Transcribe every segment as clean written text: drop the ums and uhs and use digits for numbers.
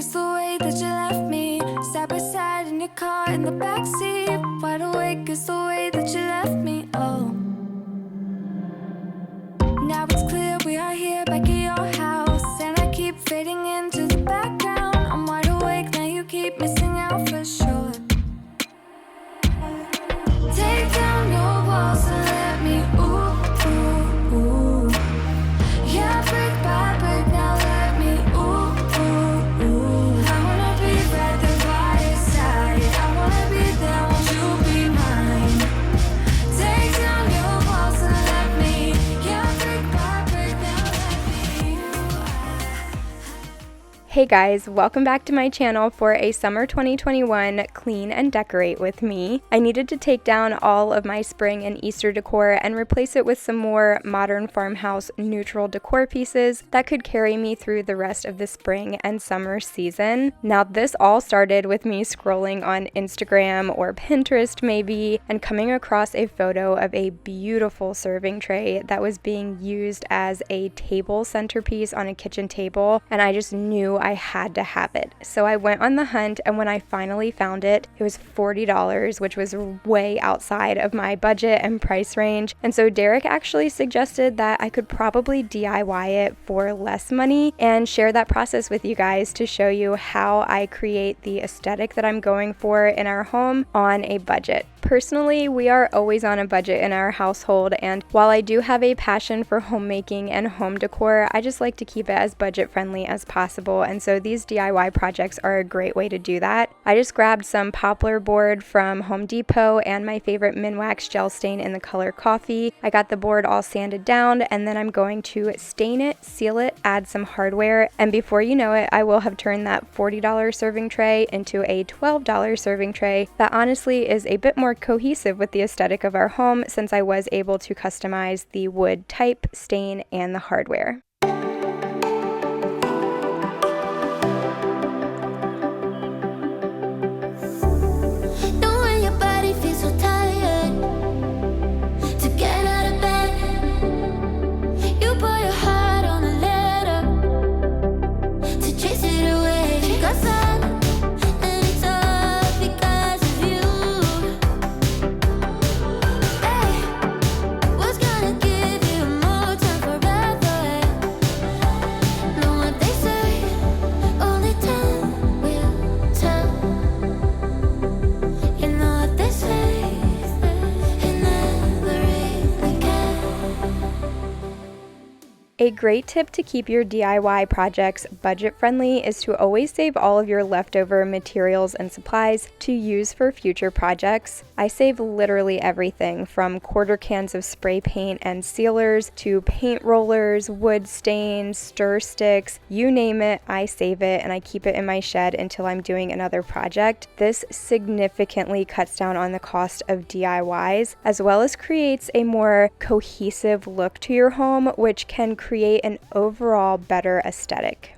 is the way that you left me, side by side in your car in the backseat. Wide awake is the way that you left me. Oh, now it's clear we are here back at your house, and I keep fading into the background. I'm wide awake now, you keep missing out for sure. Take down your walls and let me ooh, ooh, ooh. Yeah, brick by brick, now let me ooh, ooh, ooh. I wanna be right there by your side, I wanna be there, won't you be mine? Take down your walls and let me, yeah, brick by brick, now let me Hey guys, welcome back to my channel for a summer 2021 clean and decorate with me. I needed to take down all of my spring and Easter decor and replace it with some more modern farmhouse neutral decor pieces that could carry me through the rest of the spring and summer season. Now this all started with me scrolling on Instagram or Pinterest maybe and coming across a photo of a beautiful serving tray that was being used as a table centerpiece on a kitchen table, and I just knew I had to have it. So I went on the hunt, and when I finally found it, it was $40, which was way outside of my budget and price range. And so Derek actually suggested that I could probably DIY it for less money and share that process with you guys to show you how I create the aesthetic that I'm going for in our home on a budget. Personally, we are always on a budget in our household, and while I do have a passion for homemaking and home decor, I just like to keep it as budget friendly as possible, and so these DIY projects are a great way to do that. I just grabbed some poplar board from Home Depot and my favorite Minwax gel stain in the color coffee. I got the board all sanded down, and then I'm going to stain it, seal it, add some hardware, and before you know it, I will have turned that $40 serving tray into a $12 serving tray that honestly is a bit more cohesive with the aesthetic of our home, since I was able to customize the wood type, stain, and the hardware. A great tip to keep your DIY projects budget friendly is to always save all of your leftover materials and supplies to use for future projects. I save literally everything from quarter cans of spray paint and sealers to paint rollers, wood stains, stir sticks, you name it, I save it and I keep it in my shed until I'm doing another project. This significantly cuts down on the cost of DIYs, as well as creates a more cohesive look to your home, which can create an overall better aesthetic.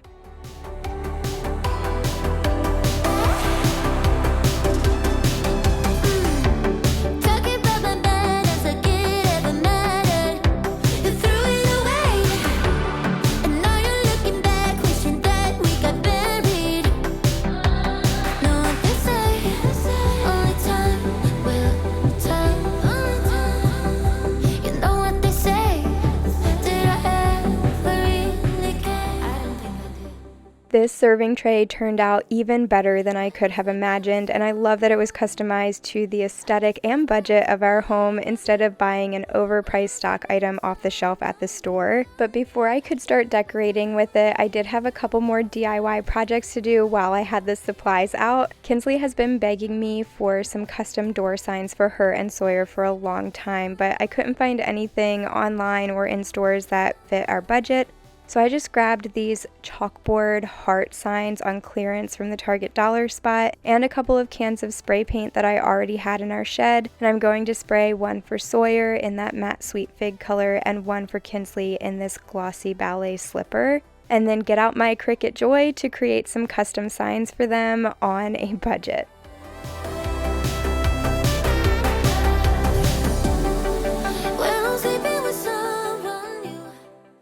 This serving tray turned out even better than I could have imagined, and I love that it was customized to the aesthetic and budget of our home instead of buying an overpriced stock item off the shelf at the store. But before I could start decorating with it, I did have a couple more DIY projects to do while I had the supplies out. Kinsley has been begging me for some custom door signs for her and Sawyer for a long time, but I couldn't find anything online or in stores that fit our budget. So I just grabbed these chalkboard heart signs on clearance from the Target dollar spot and a couple of cans of spray paint that I already had in our shed. And I'm going to spray one for Sawyer in that matte sweet fig color and one for Kinsley in this glossy ballet slipper. And then get out my Cricut Joy to create some custom signs for them on a budget.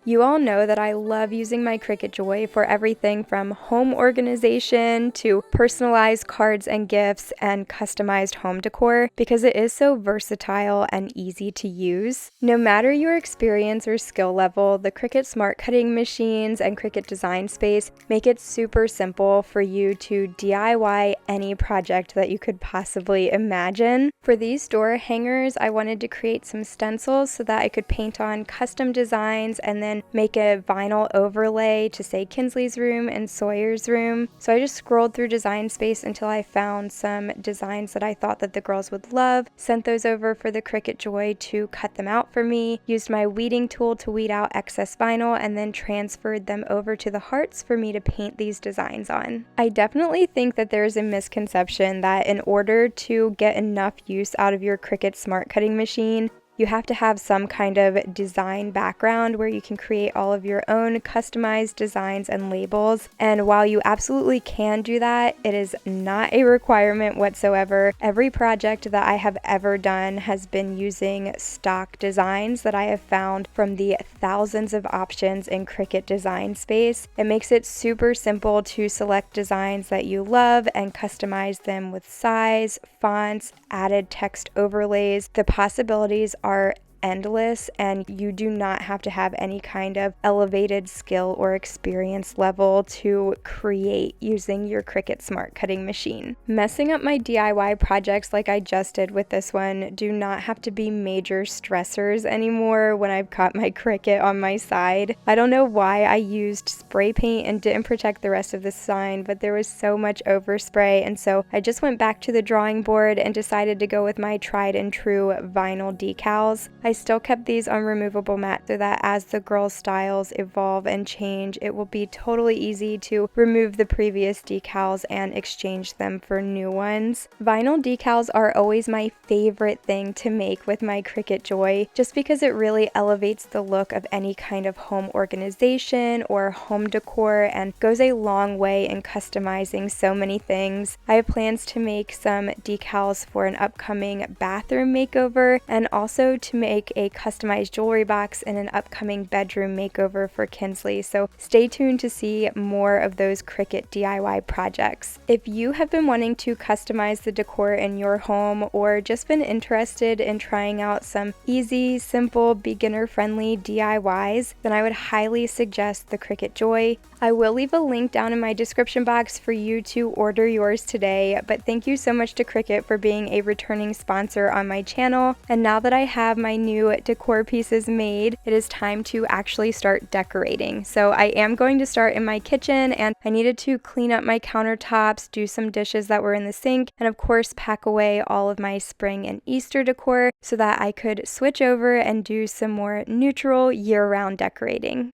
You all know that I love using my Cricut Joy for everything from home organization to personalized cards and gifts and customized home decor because it is so versatile and easy to use. No matter your experience or skill level, the Cricut Smart Cutting machines and Cricut Design Space make it super simple for you to DIY any project that you could possibly imagine. For these door hangers, I wanted to create some stencils so that I could paint on custom designs and then make a vinyl overlay to say Kinsley's room and Sawyer's room. So I just scrolled through Design Space until I found some designs that I thought that the girls would love, sent those over for the Cricut Joy to cut them out for me, used my weeding tool to weed out excess vinyl, and then transferred them over to the hearts for me to paint these designs on. I definitely think that there's a misconception that in order to get enough use out of your Cricut Smart Cutting machine, you have to have some kind of design background where you can create all of your own customized designs and labels. And while you absolutely can do that, it is not a requirement whatsoever. Every project that I have ever done has been using stock designs that I have found from the thousands of options in Cricut Design Space. It makes it super simple to select designs that you love and customize them with size, fonts, added text overlays. The possibilities are endless, and you do not have to have any kind of elevated skill or experience level to create using your Cricut Smart Cutting machine. Messing up my DIY projects like I just did with this one do not have to be major stressors anymore when I've got my Cricut on my side. I don't know why I used spray paint and didn't protect the rest of the sign, but there was so much overspray, and so I just went back to the drawing board and decided to go with my tried and true vinyl decals. I still kept these on removable mat so that as the girls' styles evolve and change, it will be totally easy to remove the previous decals and exchange them for new ones. Vinyl decals are always my favorite thing to make with my Cricut Joy, just because it really elevates the look of any kind of home organization or home decor and goes a long way in customizing so many things. I have plans to make some decals for an upcoming bathroom makeover and also to make a customized jewelry box in an upcoming bedroom makeover for Kinsley, so stay tuned to see more of those Cricut DIY projects. If you have been wanting to customize the decor in your home or just been interested in trying out some easy, simple, beginner-friendly DIYs, then I would highly suggest the Cricut Joy. I will leave a link down in my description box for you to order yours today, but thank you so much to Cricut for being a returning sponsor on my channel. And now that I have my new decor pieces made, it is time to actually start decorating. So I am going to start in my kitchen, and I needed to clean up my countertops, do some dishes that were in the sink, and of course pack away all of my spring and Easter decor so that I could switch over and do some more neutral year-round decorating.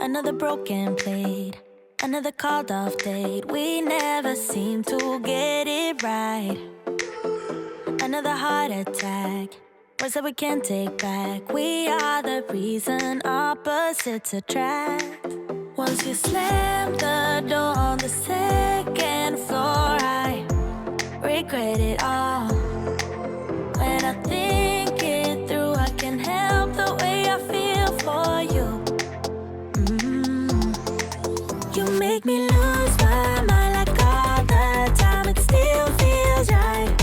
Another broken plate, another called off date. We never seem to get it right. Another heart attack, words that we can't take back. We are the reason opposites attract. Once you slam the door on the second floor, I regret it all. When I think it through, I can't help the way I feel for you. You make me lose my mind like all the time. It still feels right.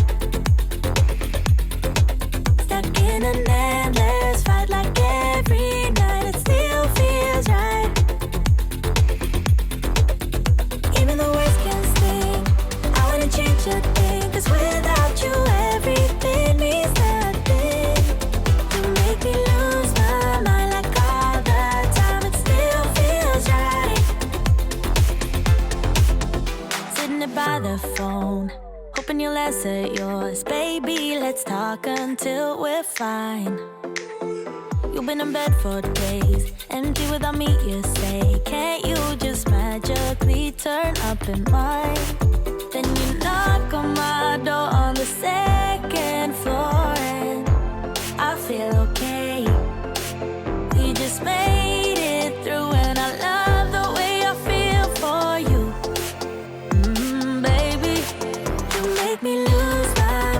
Stuck in an endless fight like every night. It still feels right. Even the words can sting. I wouldn't change a thing, 'cause without you everything means nothing. You make me lose my mind like all the time. It still feels right. By the phone, hoping you'll answer yours. Baby, let's talk until we're fine. You've been in bed for days, empty without me, you say. Can't you just magically turn up in mine? Then you knock on my door on the second floor, and I feel okay. We just made it through, and I love the way I feel for you. Baby, you make me lose my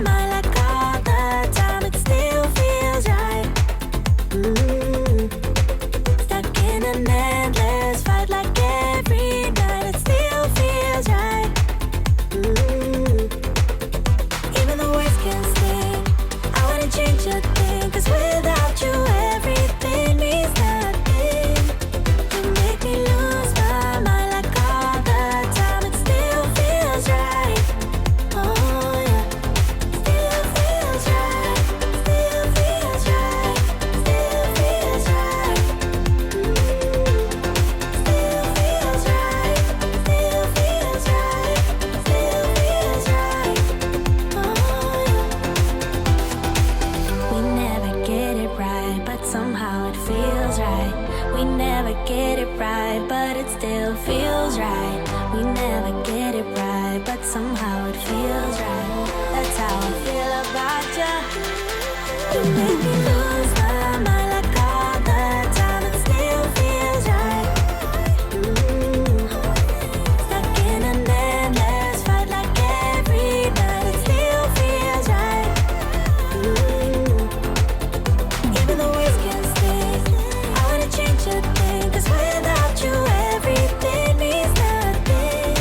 still feels right. We never get it right, but somehow it feels right. That's how I feel about you. You make me lose my mind like all the time. It still feels right. Stuck in an endless fight like every night. It still feels right. Even the words can stay. I wanna change a thing, 'cause without you everything means nothing.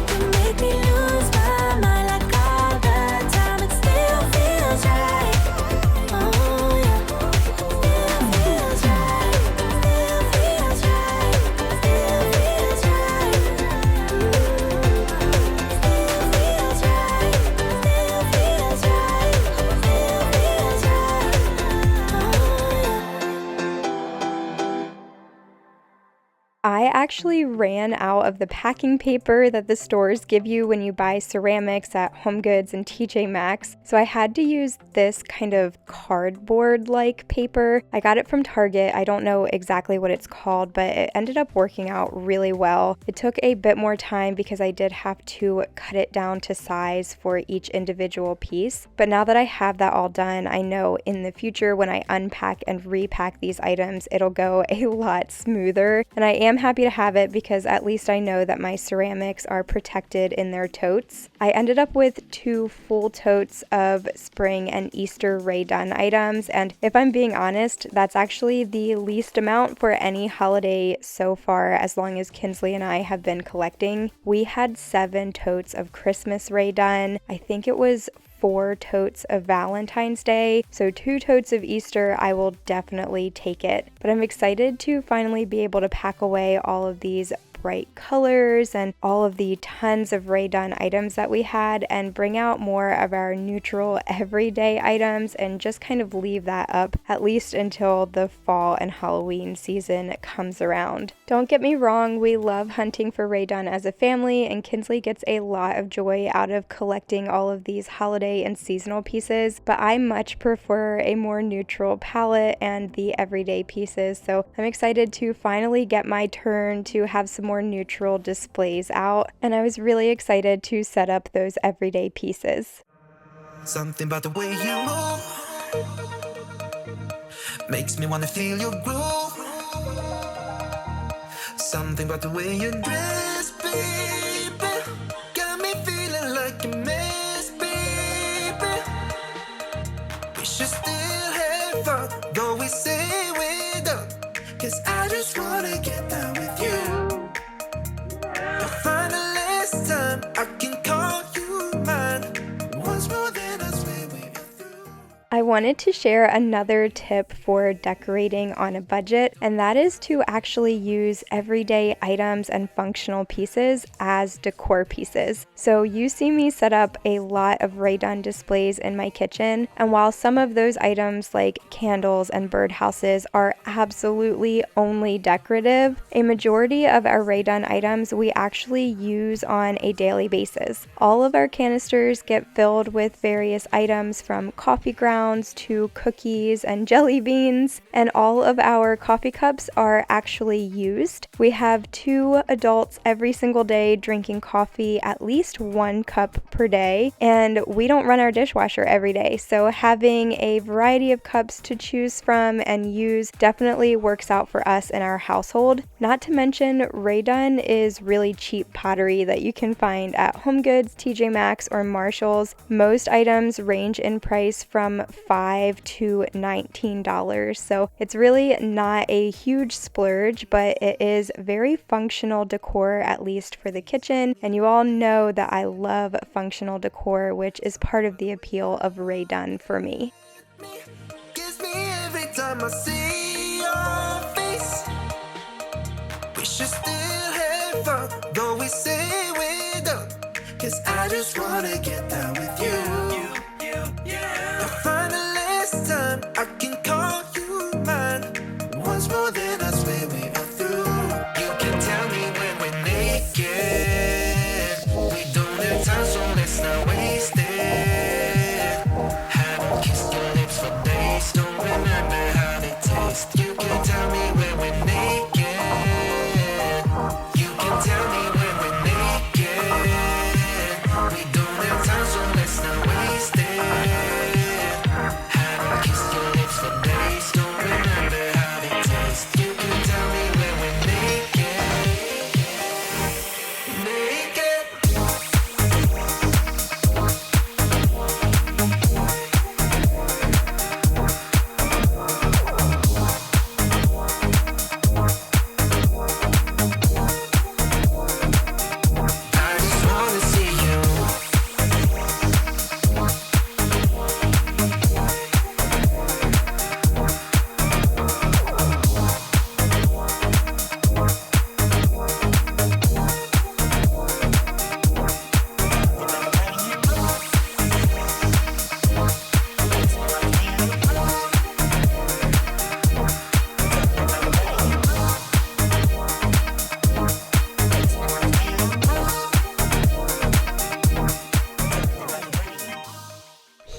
You make me lose my mind like all the time. It still feels right. Oh yeah, still feels right. Still feels right. Still feels right. Still feels right. Still feels right. Still feels right. I actually ran out of the packing paper that the stores give you when you buy ceramics at HomeGoods and TJ Maxx, so I had to use this kind of cardboard-like paper. I got it from Target. I don't know exactly what it's called, but it ended up working out really well. It took a bit more time because I did have to cut it down to size for each individual piece, but now that I have that all done, I know in the future when I unpack and repack these items, it'll go a lot smoother, and I am happy to have it because at least I know that my ceramics are protected in their totes. I ended up with 2 full totes of spring and Easter Rae Dunn items, and if I'm being honest, that's actually the least amount for any holiday so far as long as Kinsley and I have been collecting. We had 7 totes of Christmas Rae Dunn. I think it was 4 totes of Valentine's Day, so 2 totes of Easter. I will definitely take it. But I'm excited to finally be able to pack away all of these bright colors and all of the tons of Rae Dunn items that we had and bring out more of our neutral everyday items and just kind of leave that up at least until the fall and Halloween season comes around. Don't get me wrong, we love hunting for Rae Dunn as a family, and Kinsley gets a lot of joy out of collecting all of these holiday and seasonal pieces, but I much prefer a more neutral palette and the everyday pieces, so I'm excited to finally get my turn to have some more neutral displays out, and I was really excited to set up those everyday pieces. Something about the way you move makes me wanna feel your groove. Something about the way you dress, baby, got me feeling like a mess, baby. We should still have fun, though we say we're done, 'cause I just wanna get down with you. Find the last time I can call you mine. Once more than I swear we are through. I wanted to share another tip for decorating on a budget, and that is to actually use everyday items and functional pieces as decor pieces. So you see me set up a lot of Rae Dunn displays in my kitchen, and while some of those items like candles and birdhouses are absolutely only decorative, a majority of our Rae Dunn items we actually use on a daily basis. All of our canisters get filled with various items from coffee grounds to cookies and jelly beans, and all of our coffee cups are actually used. We have 2 adults every single day drinking coffee, at least 1 cup per day, and we don't run our dishwasher every day, so having a variety of cups to choose from and use definitely works out for us in our household. Not to mention, Rae Dunn is really cheap pottery that you can find at HomeGoods, TJ Maxx, or Marshall's. Most items range in price from $5 to $19, so it's really not a huge splurge, but it is very functional decor, at least for the kitchen, and you all know that I love functional decor, which is part of the appeal of Rae Dunn for me. Gives me every time I see your face. We should still have fun, though we say we're done, 'cause I just wanna get down with you. Now find the last time I can call you mine. Once more then I swear we are through. You can tell me when we're naked. We don't have time, so let's not waste it. Haven't kissed your lips for days, don't remember how they taste. You can tell me when we're naked.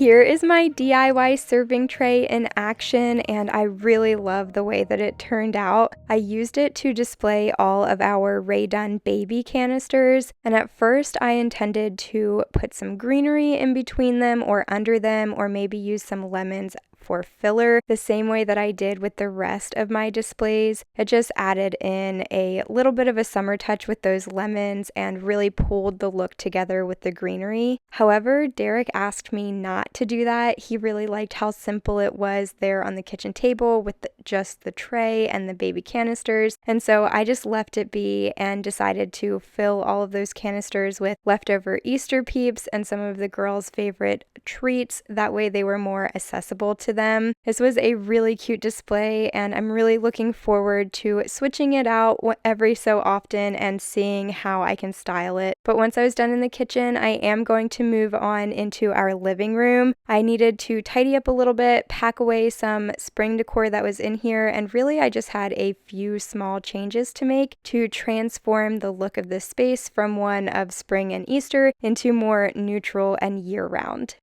Here is my DIY serving tray in action, and I really love the way that it turned out. I used it to display all of our Rae Dunn baby canisters, and at first I intended to put some greenery in between them or under them, or maybe use some lemons for filler, the same way that I did with the rest of my displays. It just added in a little bit of a summer touch with those lemons and really pulled the look together with the greenery. However, Derek asked me not to do that. He really liked how simple it was there on the kitchen table with just the tray and the baby canisters, and so I just left it be and decided to fill all of those canisters with leftover Easter peeps and some of the girls' favorite treats. That way they were more accessible to them. This was a really cute display, and I'm really looking forward to switching it out every so often and seeing how I can style it. But once I was done in the kitchen, I am going to move on into our living room. I needed to tidy up a little bit, pack away some spring decor that was in here, and really I just had a few small changes to make to transform the look of this space from one of spring and Easter into more neutral and year-round.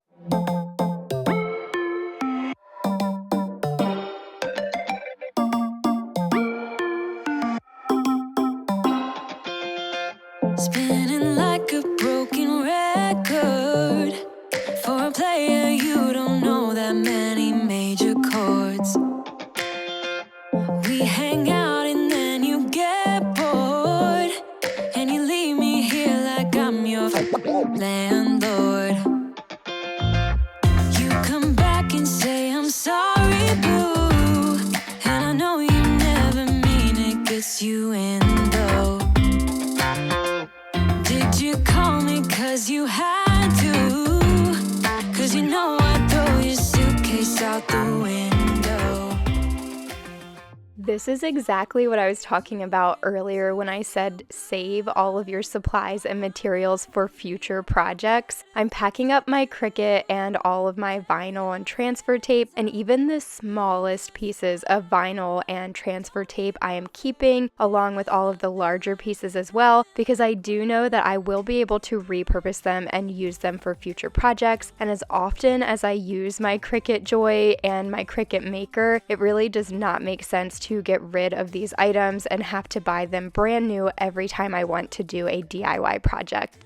Spinning like a broken record. For a player, you don't know that many major chords. We hang out and then you get bored, and you leave me here like I'm your landlord. You come back and say I'm sorry, boo, and I know you never mean it, gets you in though. Did you call me 'cause you had to? 'Cause you know I'd throw your suitcase out the window. This is exactly what I was talking about earlier when I said save all of your supplies and materials for future projects. I'm packing up my Cricut and all of my vinyl and transfer tape, and even the smallest pieces of vinyl and transfer tape I am keeping, along with all of the larger pieces as well, because I do know that I will be able to repurpose them and use them for future projects. And as often as I use my Cricut Joy and my Cricut Maker, it really does not make sense to get rid of these items and have to buy them brand new every time I want to do a DIY project.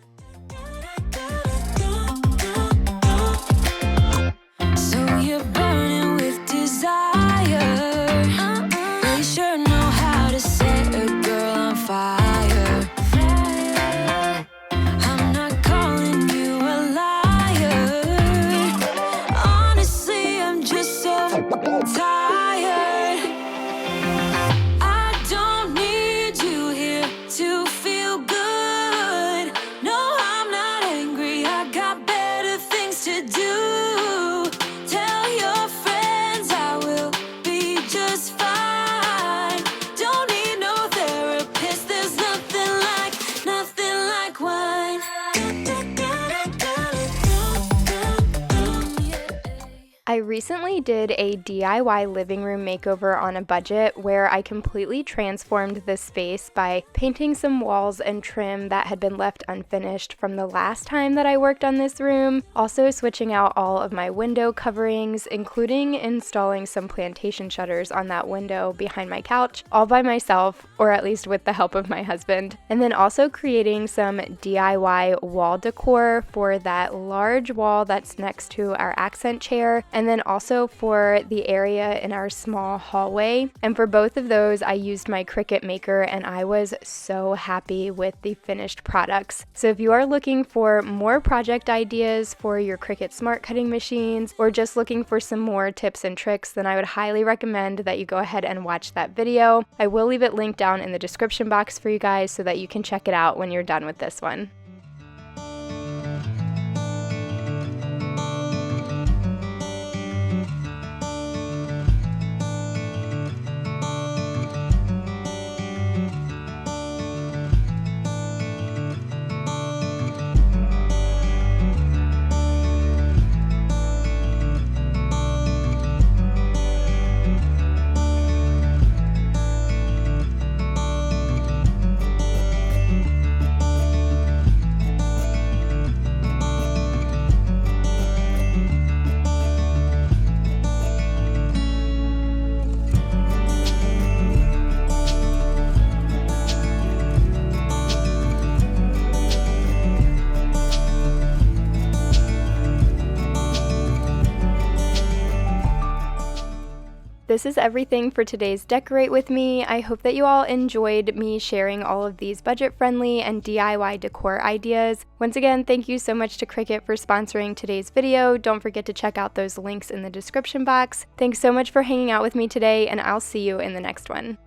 So you're burning with desire. You sure know how to set a girl on fire. I'm not calling you a liar. Honestly, I'm just so tired. I don't need you here to feel good. No, I'm not angry. I got better things to do. Tell your friends I will be just fine. Don't need no therapist. There's nothing like wine. I recently did a DIY living room makeover on a budget where I completely transformed the space by painting some walls and trim that had been left unfinished from the last time that I worked on this room, also switching out all of my window coverings, including installing some plantation shutters on that window behind my couch, all by myself, or at least with the help of my husband, and then also creating some DIY wall decor for that large wall that's next to our accent chair, and then also for the area in our small hallway. And for both of those, I used my Cricut Maker, and I was so happy with the finished products. So if you are looking for more project ideas for your Cricut Smart Cutting machines, or just looking for some more tips and tricks, then I would highly recommend that you go ahead and watch that video. I will leave it linked down in the description box for you guys so that you can check it out when you're done with this one. this is everything for today's Decorate With Me. I hope that you all enjoyed me sharing all of these budget-friendly and DIY decor ideas. Once again, thank you so much to Cricut for sponsoring today's video. Don't forget to check out those links in the description box. Thanks so much for hanging out with me today, and I'll see you in the next one.